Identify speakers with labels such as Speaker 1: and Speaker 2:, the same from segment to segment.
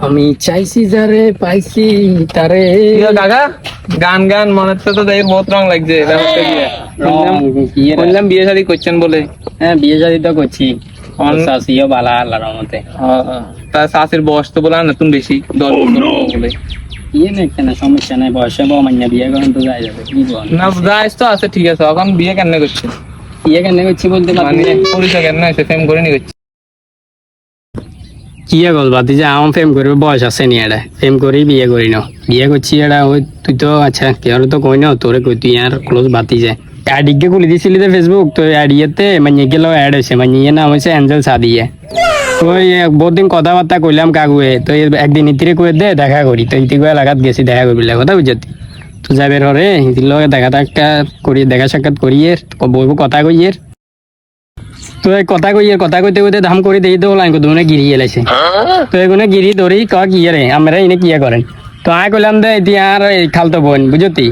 Speaker 1: আমি চাইছি যারে পাইছি তারে।
Speaker 2: কাকা গান গান মনে হচ্ছে তো দেখে বহুত রং লাগছে ব্যবস্থা দিয়ে বললাম বিয়ে শাদী করছেন বলে।
Speaker 1: হ্যাঁ বিয়ে শাদী তো করছি, আমার শাশিও বালা আল্লাহর রহমতে।
Speaker 2: তার শাশুর বয়স তো বলে নতুন বেশি 10 বছর বলে
Speaker 1: বিয়ে নেই কেন, সমস্যা নাই, বয়সে মাইয়া বিয়ে করেন তো যাই যাবে, কি বল
Speaker 2: না বয়স তো আছে ঠিক আছে, এখন বিয়ে কেন করছে?
Speaker 1: বিয়ে কেন করছি বলতে
Speaker 2: মানে
Speaker 1: পারি
Speaker 2: পরিচয় কেন হয়েছে, প্রেম করে নি করছে?
Speaker 1: কি গল বাতি যে আমার প্রেম করবে বয়স আছে নি, এটা প্রেম করি বিয়ে করি না, বিয়ে করছি এটা ওই তুই তো আচ্ছা কেউ তো কই না তোরে কই তুই আর ক্লোজ বাতি যায় অ্যাডিকে খুলে দিছিলি তো ফেসবুক, তো অ্যাডিয়েতে মানে গেল অ্যাড হয়েছে, মানে নাম হয়েছে অ্যাঞ্জেল সাদিয়া। তো বহুদিন কথাবার্তা কইলাম কাকুয়ে, তো একদিন ইতিরে কয়ে দে দেখা করি, তো ইতি কয়ে লাগাত গেছি দেখা করবি কথা বুঝাতি, তো যাবে হরে ইতির লগে দেখা সাক্ষাৎ করি, দেখা সাক্ষাৎ করিয়ে বইব কথা কইয়ের, তো কথা কইতে কইতে ধাম করে দিয়ে তো লাইন করতে গিরি এলাইছে, তো এগুলো গিরি ধরি কি রে আমরা এনে কি করেন, তো আয় কইলাম দে ইতিয়া আর খালতো বোন বুঝতি,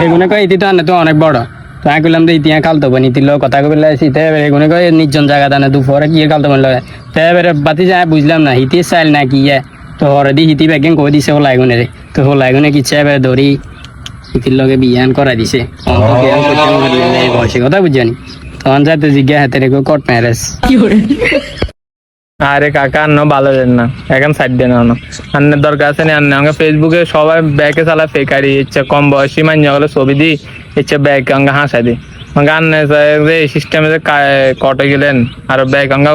Speaker 1: এগুলো কয় ইতি তো আনে তো অনেক বড়, তো আয় কইলাম দে ইতিয়া খালতো বোন ইতির লোক কথা কইলে আসি, তো এগুলো কয় নির্জন জায়গা দানে দুপুরে কি খালতো বোন লাগে, তো এবারে বাতি যায় বুঝলাম না হিতি চাইল না কি তো হরে দি হিতি ব্যাগেন কই দিছে ও লাইগুনে রে, তো ও লাইগুনে কি চাই এবারে ধরি ইতির লগে বিয়ান করাই দিছে, বয়সে কথা বুঝানি তখন যাতে জিজ্ঞাসা হাতে রেখে কোর্ট ম্যারেজ কি করে।
Speaker 2: আরে কাকা আন্ন ভালো দেন না, এখন সাইড দেন না, আন্নের দরকার আছে না, আন্নে আমাকে ফেসবুকে সবাই ব্যাকে চালা ফেকারি, ইচ্ছা কম বয়সী মান্য হলে ছবি দি, ইচ্ছা ব্যাগ অঙ্গা হাসা দি, আমাকে আন্নে এই সিস্টেমে যে কটে গেলেন, আর ব্যাগ অঙ্গা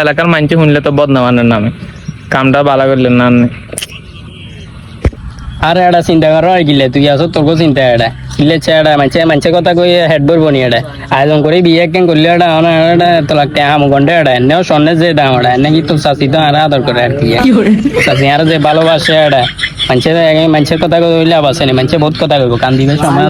Speaker 2: এলাকার মানছি শুনলে তো বদনাম আন্নের নামে, কামটা ভালো করলেন না আন্নে।
Speaker 1: আরে এটা চিন্তা কর গিলে তুই আসো তোর চিন্তা এটা গিলে এটা মানছে কথা কই হেড বলবো নি এটা আয়োজন করে বিয়ে কেন করলে এটা এটা তোলা হাম ঘন্টা এটা এনেও সন্দেহ যে দাম এটা এনে কি তোর শাশি তো আর আদর করে আর কি শাশি আর যে ভালোবাসে এটা মানুষের কথা কইলে আবাসে নি, মানুষে বহুত কথা কইব কান দিবে সময়